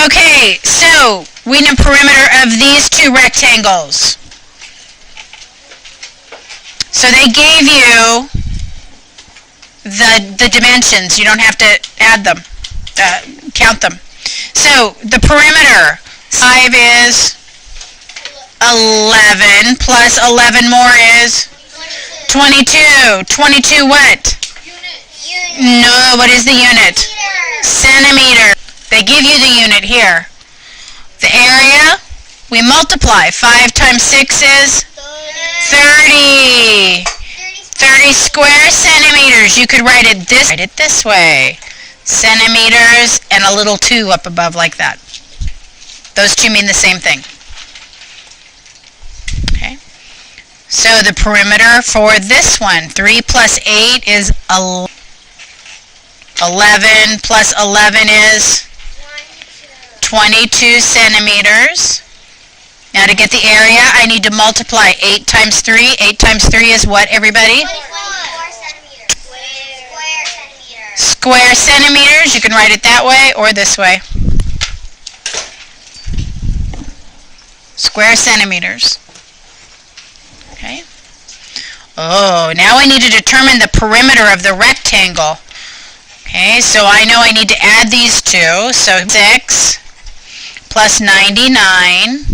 Okay, so we need a perimeter of these two rectangles. So they gave you the dimensions. You don't have to add them, count them. So the perimeter, 5 is 11, plus 11 more is 22. 22 what? No, what is the unit? Centimeter. They give you the unit here. The area, we multiply. 5 times 6 is 30. 30 square centimeters. You could write it this way. Centimeters and a little 2 up above like that. Those two mean the same thing. Okay. So the perimeter for this one, 3 plus 8 is 11. 11 plus 11 is 22 centimeters. Now to get the area, I need to multiply 8 times 3. 8 times 3 is what, everybody? 24 centimeters. Square centimeters. You can write it that way or this way. Square centimeters. Okay. Oh, now I need to determine the perimeter of the rectangle. Okay, so I know I need to add these two. So 6 plus 99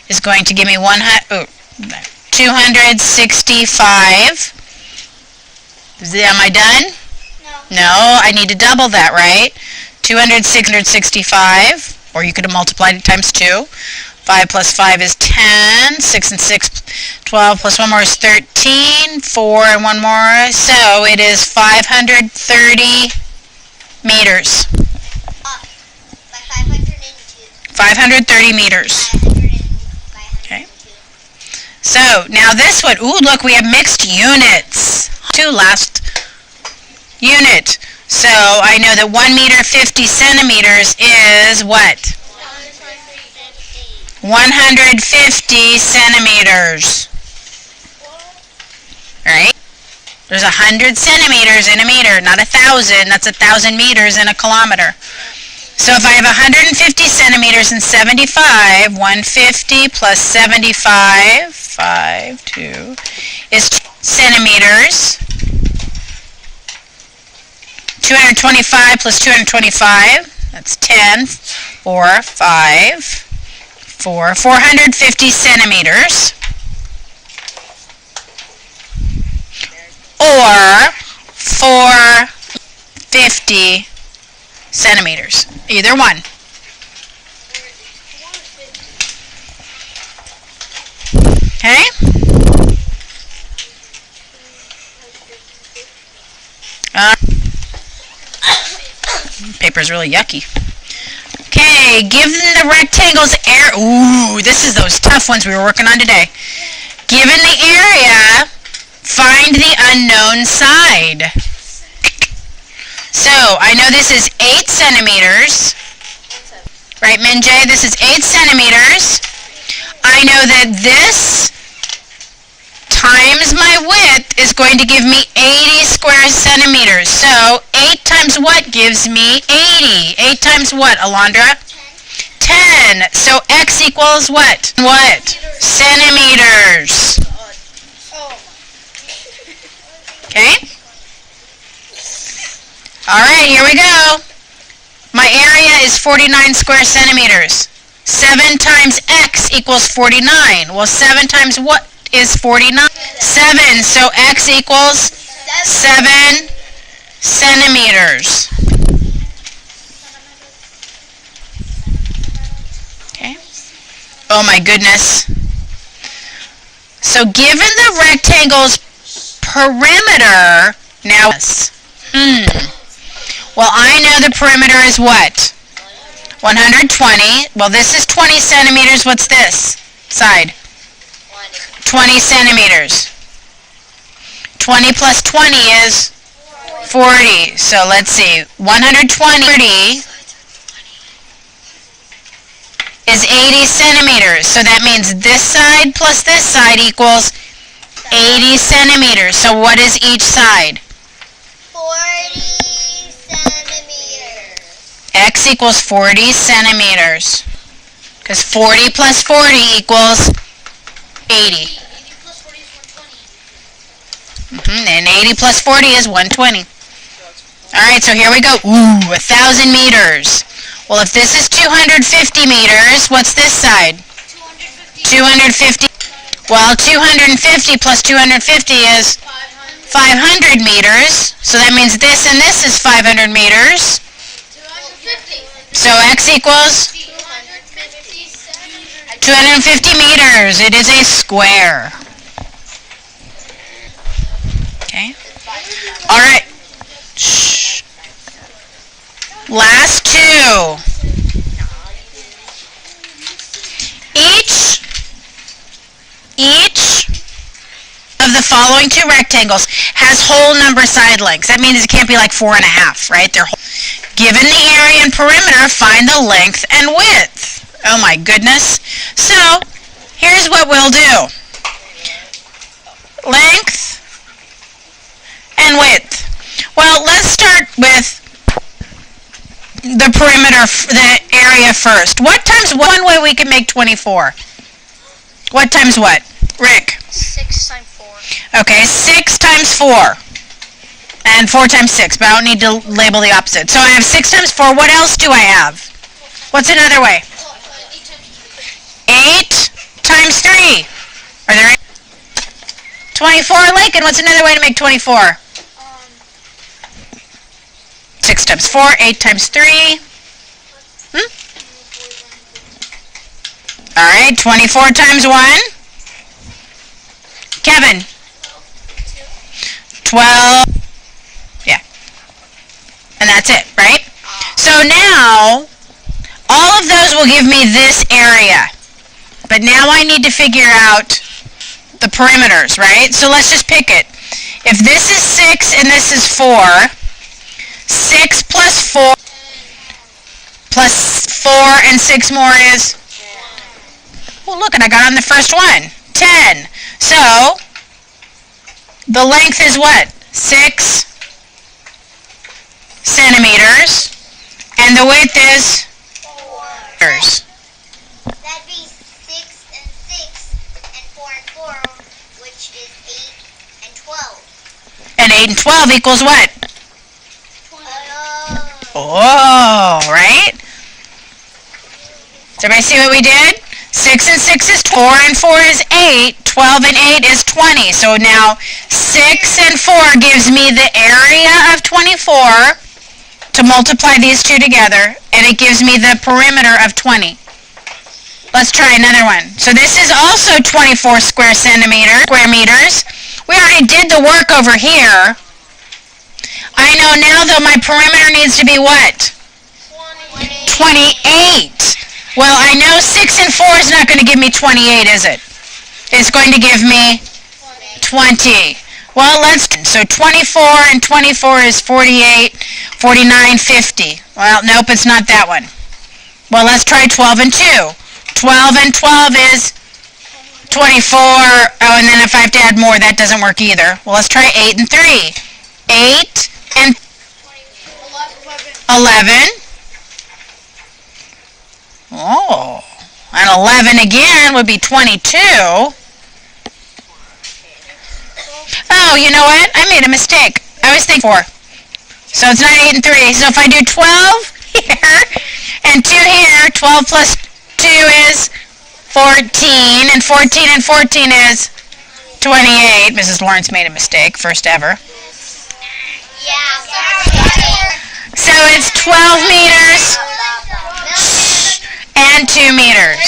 is going to give me 265. Am I done? No, I need to double that, right? 265, or you could have multiplied it times 2. 5 plus 5 is 10. 6 and 6, 12 plus 1 more is 13. 4 and 1 more, so it is 530 meters. 530 meters. Okay. So now this one, ooh, look, we have mixed units. Last unit. So I know that 1 meter 50 centimeters is what? 150 centimeters. Right? There's 100 centimeters in a meter, not 1,000. That's 1,000 meters in a kilometer. So if I have 150 centimeters and 75, 150 plus 75, 5, 2, is centimeters. 225 plus 225, that's 10, 4, 5, 4, 450 centimeters. Or 450 centimeters. Either one. Okay? Paper's really yucky. Okay, given the rectangle's area, ooh, this is those tough ones we were working on today. Given the area, find the unknown side. So, I know this is 8 centimeters. Right, Minjay? This is 8 centimeters. I know that this times my width is going to give me 80 square centimeters. So, 8 times what gives me 80? 8 times what, Alondra? 10. So, x equals what? What? Centimeters. Okay? Alright, here we go. My area is 49 square centimeters. 7 times x equals 49. Well, 7 times what is 49? 7. So x equals 7 centimeters. Okay. Oh my goodness. So given the rectangle's perimeter, now, well, I know the perimeter is what? 120. Well, this is 20 centimeters. What's this side? 20 centimeters. 20 plus 20 is 40. So let's see. 120 is 80 centimeters. So that means this side plus this side equals 80 centimeters. So what is each side? 40 centimeters. X equals 40 centimeters. Because 40 plus 40 equals 80. 80 plus 40 is 120. And 80 plus 40 is 120. Alright, so here we go. Ooh, 1,000 meters. Well, if this is 250 meters, what's this side? 250. Well, 250 plus 250 is 500 meters. So that means this and this is 500 meters. 250. So X equals 250 meters. It is a square. Okay. All right. Shh. Last two. Each of the following two rectangles has whole number side lengths. That means it can't be like 4.5, right? They're whole. Given the area and perimeter, find the length and width. Oh my goodness. So, here's what we'll do. Length and width. Well, let's start with the perimeter, the area first. What times one way we can make 24? What times what? Rick? 6 times 4. Okay, 6 times 4. And 4 times 6, but I don't need to label the opposite. So I have 6 times 4. What else do I have? What's another way? 8 times 3. Are there any? 24, Lincoln. What's another way to make 24? 6 times 4, 8 times 3. All right, 24 times 1. Kevin. 12. Yeah. And that's it, right? So now, all of those will give me this area. But now I need to figure out the perimeters, right? So let's just pick it. If this is 6 and this is 4, 6 plus 4 plus 4 and 6 more is... Well, look, and I got on the first one. 10. So, the length is what? 6 centimeters. And the width is 4. That'd be 6 and 6 and 4 and 4, which is 8 and 12. And 8 and 12 equals what? 20. Oh, right? Does everybody see what we did? 6 and 6 is 4 and 4 is 8. 12 and 8 is 20. So now 6 and 4 gives me the area of 24 to multiply these two together, and it gives me the perimeter of 20. Let's try another one. So this is also 24 square meters. We already did the work over here. I know now, though, my perimeter needs to be what? 28. Well, I know 6 and 4 is not going to give me 28, is it? It's going to give me 20. Well, so 24 and 24 is 48, 49, 50. Well, nope, it's not that one. Well, let's try 12 and 2. 12 and 12 is 24. Oh, and then if I have to add more, that doesn't work either. Well, let's try 8 and 3. 8 and 11. Oh, and 11 again would be 22. Oh, you know what? I made a mistake. I was thinking 4. So it's not 8 and 3. So if I do 12 here and 2 here, 12 plus 2 is 14. And 14 and 14 is 28. Mrs. Lawrence made a mistake, first ever. Yeah. So it's 12 meters and 2 meters.